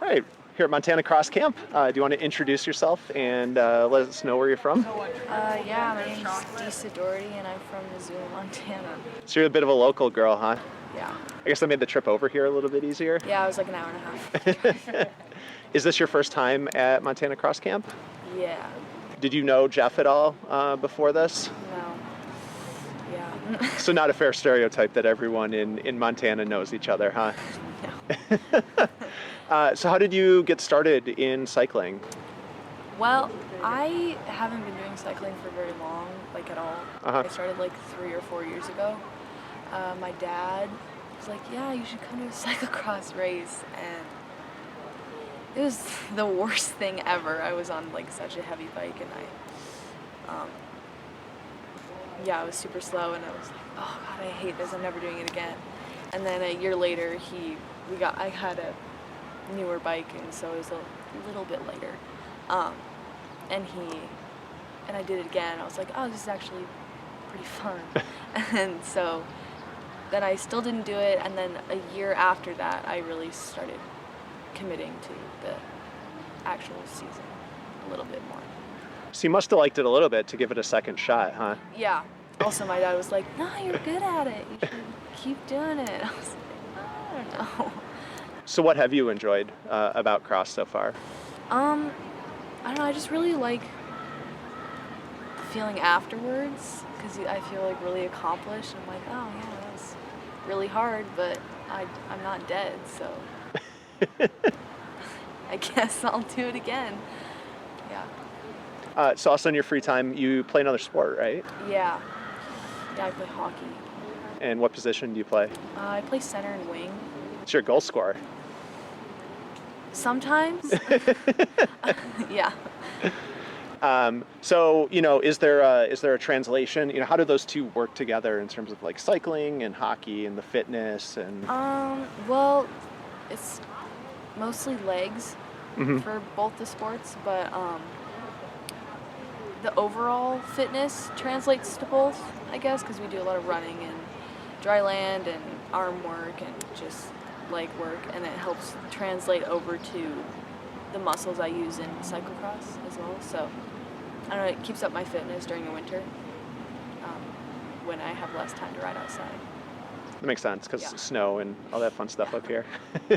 All right, here at Montana Cross Camp, do you want to introduce yourself and let us know where you're from? Yeah, my name's Disa Doherty, and I'm from Missoula, Montana. So you're a bit of a local girl, huh? Yeah. I guess that made the trip over here a little bit easier. Yeah, it was like an hour and a half. Is this your first time at Montana Cross Camp? Yeah. Did you know Jeff at all before this? No. Yeah. So not a fair stereotype that everyone in Montana knows each other, huh? No. So how did you get started in cycling? Well, I haven't been doing cycling for very long, like at all. I started like 3 or 4 years ago. My dad was like, yeah, you should come to a cyclocross race, and it was the worst thing ever. I was on like such a heavy bike, and I was super slow, and I was like, oh god, I hate this, I'm never doing it again. And then a year later, I had a newer bike, and so it was a little bit later. And I did it again. I was like, oh, this is actually pretty fun. And so then I still didn't do it, and then a year after that, I really started committing to the actual season a little bit more. So you must have liked it a little bit to give it a second shot, huh? Yeah. Also, my dad was like, no, you're good at it. You should keep doing it. I was like, I don't know. So what have you enjoyed about cross so far? I don't know, I just really like the feeling afterwards, because I feel like really accomplished. I'm like, oh yeah, that was really hard, but I'm not dead, so I guess I'll do it again. Yeah. So also in your free time, you play another sport, right? Yeah. Yeah, I play hockey. And what position do you play? I play center and wing. What's your goal scorer? Sometimes. Yeah. So, is there a translation? How do those two work together in terms of like cycling and hockey and the fitness and? Well, it's mostly legs for both the sports, but the overall fitness translates to both, I guess, because we do a lot of running and dry land and arm work and just leg work, and it helps translate over to the muscles I use in cyclocross as well. So I don't know, it keeps up my fitness during the winter when I have less time to ride outside. That makes sense, because snow and all that fun stuff up here.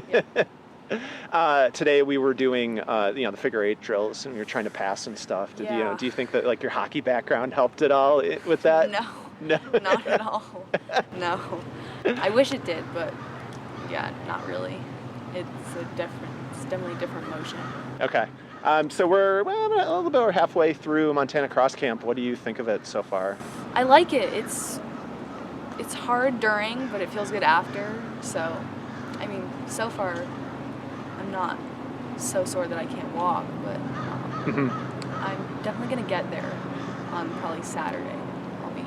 Yeah. Today we were doing the figure eight drills, and we were trying to pass and stuff. Do you think that like your hockey background helped at all with that? No, not at all. No, I wish it did, but yeah, not really. It's definitely a different motion. Okay. So we're a little bit over halfway through Montana Cross Camp. What do you think of it so far? I like it. It's hard during, but it feels good after. So, I mean, so far, I'm not so sore that I can't walk, but I'm definitely gonna get there on probably Saturday. I'll be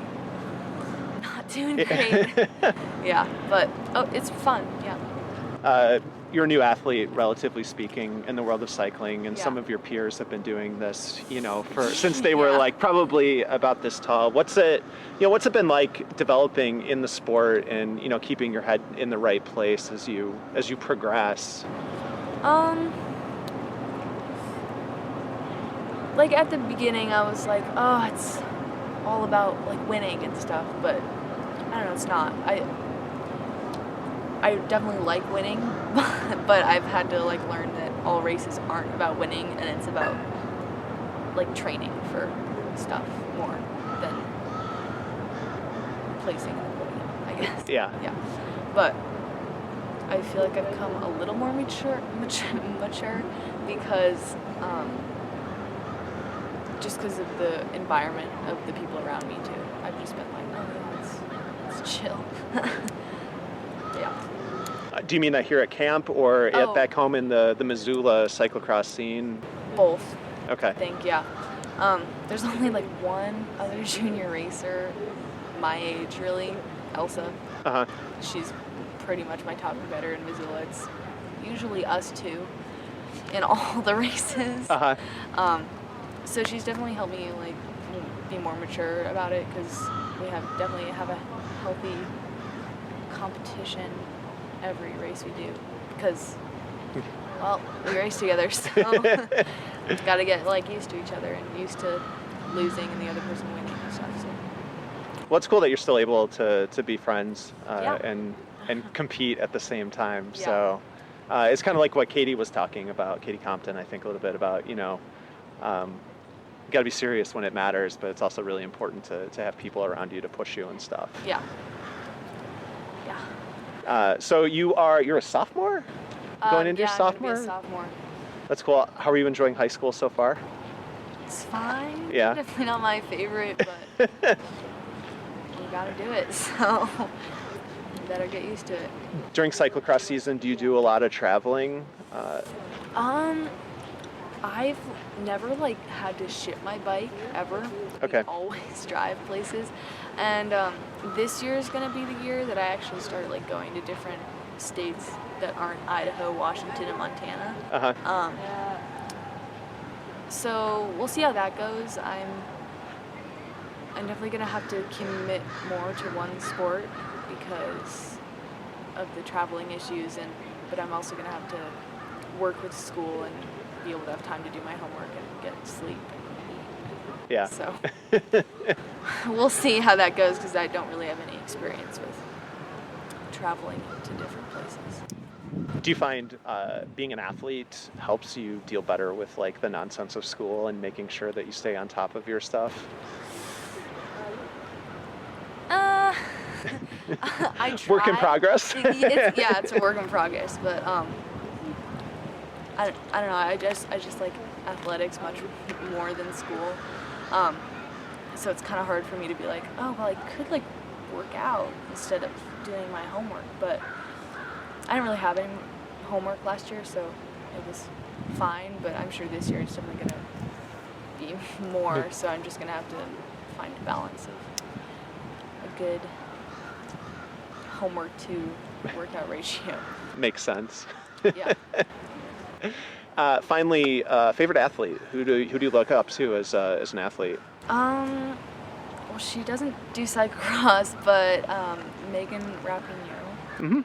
not doing great. Yeah, but it's fun. Yeah. You're a new athlete, relatively speaking, in the world of cycling, and some of your peers have been doing this, since they were like probably about this tall. What's it been like developing in the sport and keeping your head in the right place as you progress? Like at the beginning, I was like, oh, it's all about like winning and stuff, but I don't know, it's not. I definitely like winning, but I've had to like learn that all races aren't about winning, and it's about like training for stuff more than placing in the podium, I guess. Yeah. Yeah. But I feel like I've come a little more mature because just because of the environment of the people around me too. I've just been like, oh yeah, it's chill. Yeah. Do you mean that here at camp or back home in the Missoula cyclocross scene? Both. Okay. I think, yeah. There's only like one other junior racer my age, really, Elsa. She's pretty much my top competitor in Missoula. It's usually us two in all the races. So she's definitely helped me like be more mature about it, because we definitely have a healthy competition every race we do, because Well, we race together, so got to get like used to each other and used to losing and the other person winning and stuff. So. Well, it's cool that you're still able to be friends Yeah. and compete at the same time. Yeah. So it's kind of like what Katie was talking about, Katie Compton, I think a little bit about, you got to be serious when it matters, but it's also really important to have people around you to push you and stuff. Yeah. Yeah. So you're a sophomore? Going into your sophomore? I'm gonna be a sophomore. That's cool. How are you enjoying high school so far? It's fine. Yeah. Definitely not my favorite, but we gotta do it, so you better get used to it. During cyclocross season, do you do a lot of traveling? I've never like had to ship my bike ever. Okay. We always drive places, and this year is gonna be the year that I actually start like going to different states that aren't Idaho, Washington, and Montana. Uh-huh. So we'll see how that goes. I'm definitely gonna have to commit more to one sport because of the traveling issues, but I'm also gonna have to work with school and be able to have time to do my homework and get sleep and eat. Yeah. So we'll see how that goes because I don't really have any experience with traveling to different places. Do you find being an athlete helps you deal better with like the nonsense of school and making sure that you stay on top of your stuff? I try. Work in progress? It's a work in progress, but I don't know. I just like athletics much more than school. So it's kind of hard for me to be like, oh well, I could like work out instead of doing my homework, but I didn't really have any homework last year, so it was fine. But I'm sure this year it's definitely gonna be more. So I'm just gonna have to find a balance of a good homework to workout ratio. Makes sense. Yeah. Finally, favorite athlete. Who do you look up to as an athlete? Well, she doesn't do cyclocross, but Megan Rapinoe. Mm-hmm.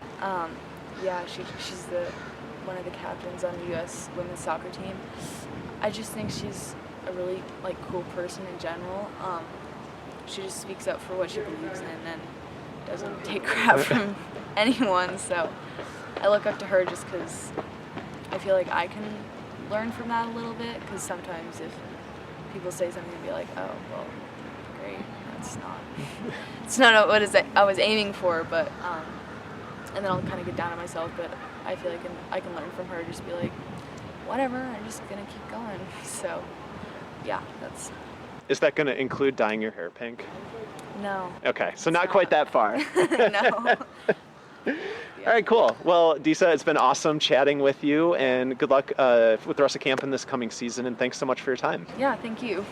Yeah, she's one of the captains on the U.S. women's soccer team. I just think she's a really like cool person in general. She just speaks up for what she believes in and doesn't take crap from anyone. So I look up to her just because I feel like I can learn from that a little bit. Because sometimes if people say something and be like, oh well, great, it's not what I was aiming for, but and then I'll kind of get down on myself. But I feel like I can learn from her. Just be like, whatever, I'm just gonna keep going. So yeah, that's. Is that going to include dyeing your hair pink? No. Okay, so not quite that far. No. All right, cool. Well, Disa, it's been awesome chatting with you, and good luck with the rest of camp in this coming season, and thanks so much for your time. Yeah, thank you.